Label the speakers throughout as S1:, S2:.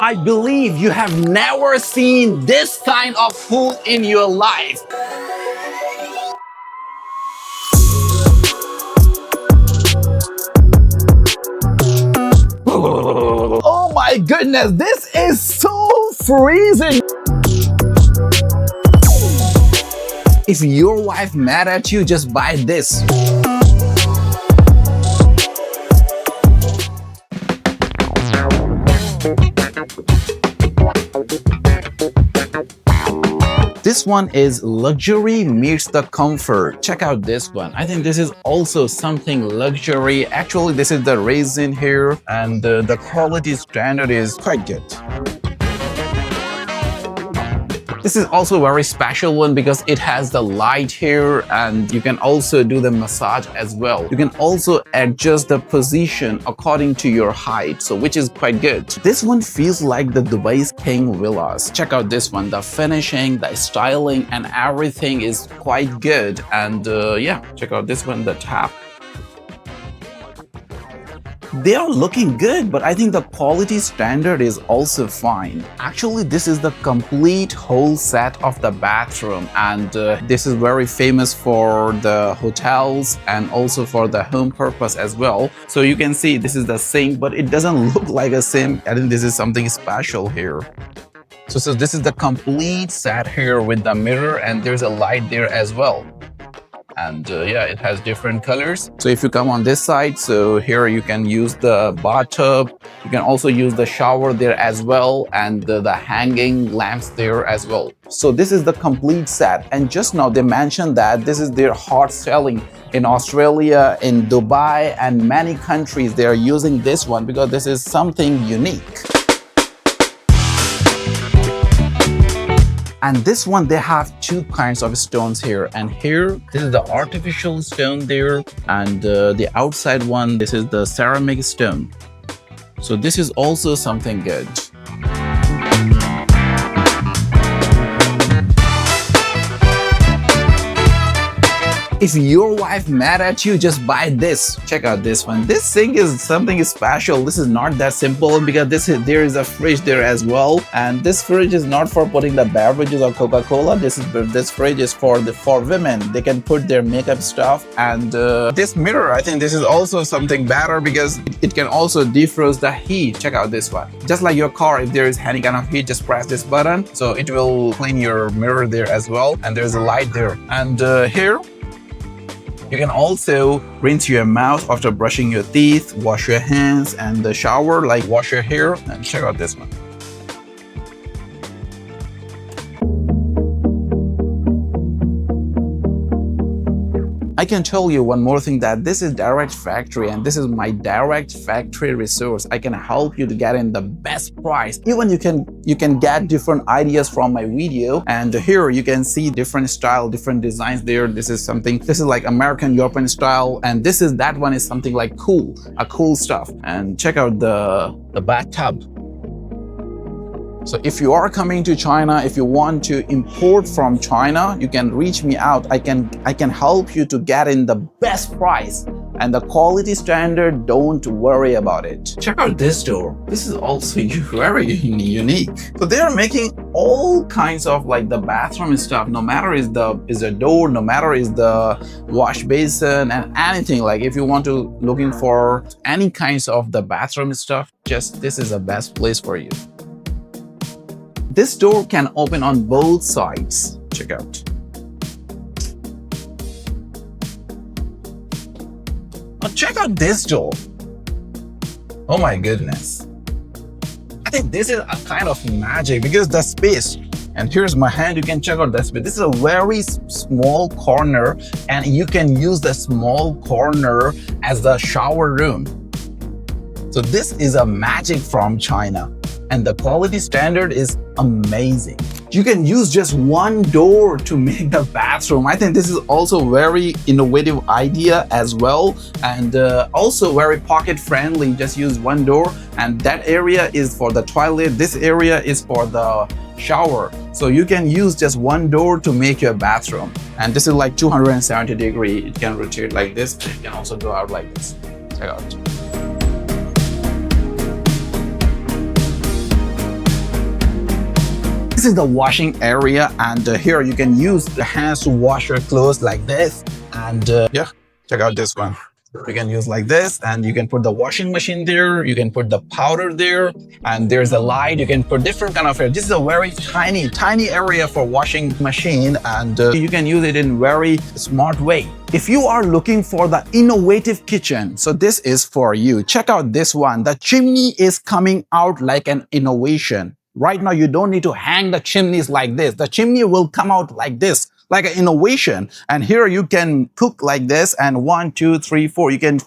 S1: I believe you have never seen this kind of pool in your life. Oh my goodness, this is so freezing. If your wife mad at you, just buy this. This one is luxury meets the comfort. Check out this one. I think this is also something luxury. Actually, this is the resin here, and the quality standard is quite good. This is also a very special one because it has the light here, and you can also do the massage as well. You can also adjust the position according to your height, so which is quite good. This one feels like the Dubai's King Villas. Check out this one. The finishing, the styling, and everything is quite good. And yeah, check out this one, the tap. They are looking good, but I think the quality standard is also fine. Actually, this is the complete whole set of the bathroom, and this is very famous for the hotels and also for the home purpose as well. So you can see this is the sink, but it doesn't look like a sink. I think this is something special here. So this is the complete set here with the mirror, and there's a light there as well. And yeah, it has different colors. So if you come on this side, so here you can use the bathtub. You can also use the shower there as well, and the hanging lamps there as well. So this is the complete set. And just now they mentioned that this is their hot selling in Australia, in Dubai, and many countries. They are using this one because this is something unique. And this one, they have two kinds of stones here. And here, this is the artificial stone there. And the outside one, this is the ceramic stone. So this is also something good. If your wife mad at you, just buy this. Check out this one. This sink is something special. This is not that simple because there is a fridge there as well. And this fridge is not for putting the beverages or Coca-Cola. This fridge is for women. They can put their makeup stuff. And this mirror, I think this is also something better because it can also defrost the heat. Check out this one. Just like your car, if there is any kind of heat, just press this button. So it will clean your mirror there as well. And there's a light there. And here, you can also rinse your mouth after brushing your teeth, wash your hands, and the shower, like wash your hair. And check out this one. I can tell you one more thing, that this is direct factory and this is my direct factory resource. I can help you to get in the best price. Even you can get different ideas from my video, and here you can see different style, different designs there. This is like American European style, and that one is something like cool stuff. And check out the bathtub. So if you are coming to China, if you want to import from China, you can reach me out. I can help you to get in the best price and the quality standard. Don't worry about it. Check out this door. This is also very unique. So they are making all kinds of like the bathroom stuff. No matter is the door, no matter is the wash basin and anything. Like if you want to looking for any kinds of the bathroom stuff, this is the best place for you. This door can open on both sides. Check out. Oh, check out this door. Oh my goodness. I think this is a kind of magic because the space, and here's my hand, you can check out that space. This is a very small corner, and you can use the small corner as the shower room. So this is a magic from China. And the quality standard is amazing. You can use just one door to make the bathroom. I think this is also very innovative idea as well, and also very pocket friendly. Just use one door, and that area is for the toilet. This area is for the shower. So you can use just one door to make your bathroom. And this is like 270 degree. It can rotate like this. It can also go out like this. Check out. is the washing area, and here you can use the hands to wash your clothes like this. And yeah, check out this one. You can use like this, and you can put the washing machine there, you can put the powder there, and there's a light. You can put different kind of area. This is a very tiny area for washing machine, and you can use it in very smart way. If you are looking for the innovative kitchen, so this is for you. Check out this one. The chimney is coming out like an innovation. Right now, you don't need to hang the chimneys like this. The chimney will come out like this, like an innovation. And here you can cook like this, and 1, 2, 3, 4. You can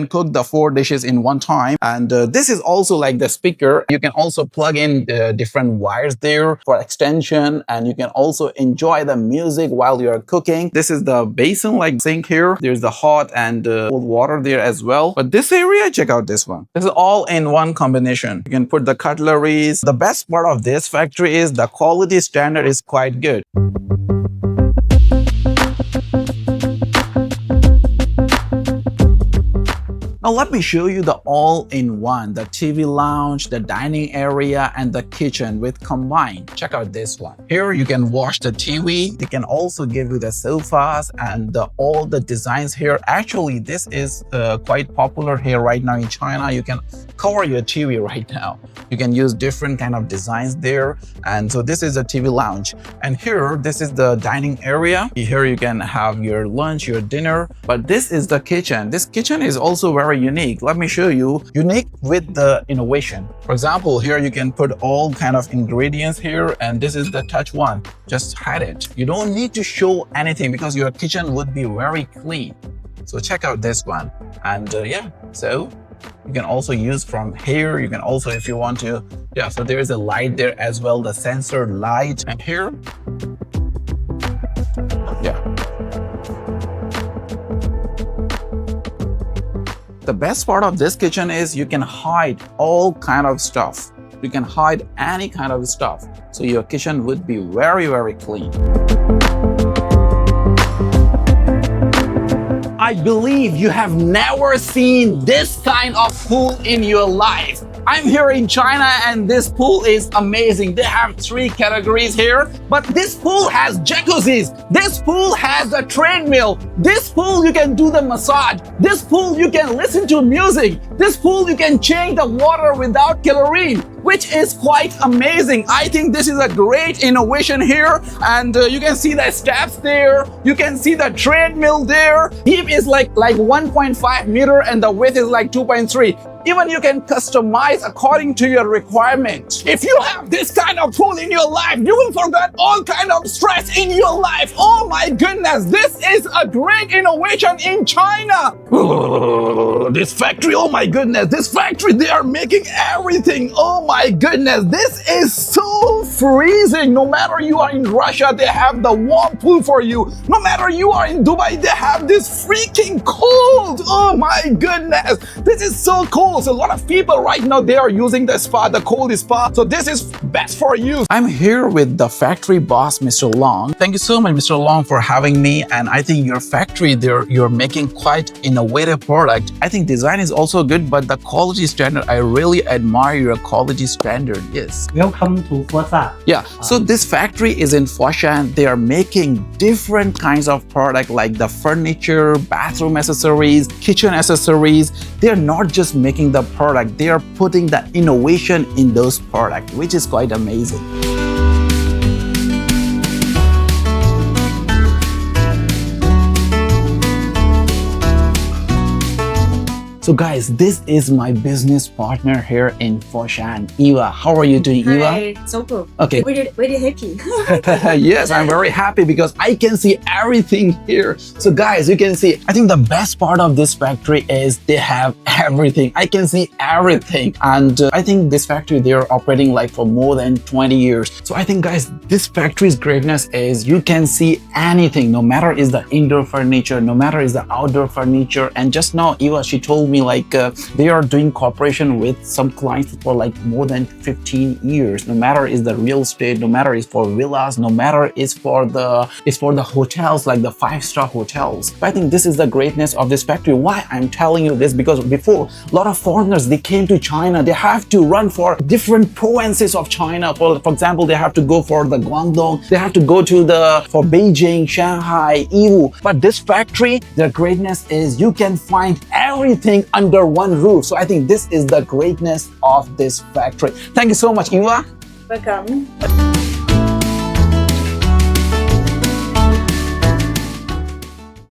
S1: cook the 4 dishes in one time. And this is also like the speaker. You can also plug in different wires there for extension, and you can also enjoy the music while you're cooking. This is the basin like sink here. There's the hot and cold water there as well. But this area, check out this one. This is all in one combination. You can put the cutleries. The best part of this factory is the quality standard is quite good. Now let me show you the all-in-one, the TV lounge, the dining area, and the kitchen with combined. Check out this one. Here you can watch the TV. They can also give you the sofas and all the designs here. Actually, this is quite popular here right now in China. You can cover your TV right now. You can use different kind of designs there. And so this is a TV lounge. And here, this is the dining area. Here you can have your lunch, your dinner. But this is the kitchen. This kitchen is also very unique. Let me show you. Unique with the innovation. For example, here you can put all kind of ingredients here, and this is the touch one. Just hide it. You don't need to show anything because your kitchen would be very clean. So check out this one. And yeah, so you can also use from here. You can also, if you want to, yeah, so there is a light there as well, the sensor light. And here, yeah. The best part of this kitchen is you can hide all kind of stuff. You can hide any kind of stuff. So your kitchen would be very, very clean. I believe you have never seen this kind of pool in your life. I'm here in China and this pool is amazing. They have 3 categories here, but this pool has jacuzzis. This pool has a treadmill. This pool you can do the massage. This pool you can listen to music. This pool you can change the water without chlorine, which is quite amazing. I think this is a great innovation here, and you can see the steps there. You can see the treadmill there. Deep is like 1.5 meter and the width is like 2.3. Even you can customize according to your requirement. If you have this kind of pool in your life, you will forget all kind of stress in your life. Oh my goodness, this is a great innovation in China. This factory, oh my goodness, this factory, they are making everything. Oh my goodness, this is so freezing. No matter you are in Russia, they have the warm pool for you. No matter you are in Dubai, they have this freaking cold. Oh my goodness, this is so cold. So a lot of people right now, they are using the spa, the cold spa. So this is best for you. I'm here with the factory boss, Mr. Long. Thank you so much, Mr. Long, for having me. And I think your factory there, you're making quite innovative product. I think design is also good, but the quality standard, I really admire your quality standard. Yes.
S2: Welcome to Foshan.
S1: Yeah. So this factory is in Foshan. They are making different kinds of product like the furniture, bathroom accessories, kitchen accessories. They're not just making the product, they are putting the innovation in those products, which is quite amazing. So guys, this is my business partner here in Foshan, Eva. How are you doing, Eva?
S3: Hi, so good.
S1: Okay.
S3: Very happy.
S1: Yes, I'm very happy because I can see everything here. So guys, you can see, I think the best part of this factory is they have everything. I can see everything. And I think this factory, they're operating like for more than 20 years. So I think guys, this factory's greatness is you can see anything, no matter is the indoor furniture, no matter is the outdoor furniture. And just now, Eva, she told me me like they are doing cooperation with some clients for like more than 15 years. No matter is the real estate, no matter is for villas, no matter is for the hotels, like the 5-star hotels. But I think this is the greatness of this factory. Why I'm telling you this? Because before, a lot of foreigners, they came to China, they have to run for different provinces of China. For example, they have to go for the Guangdong, they have to go to for Beijing, Shanghai, Yiwu. But this factory, the greatness is you can find everything under one roof. So I think this is the greatness of this factory. Thank you so much, Eva.
S2: Welcome.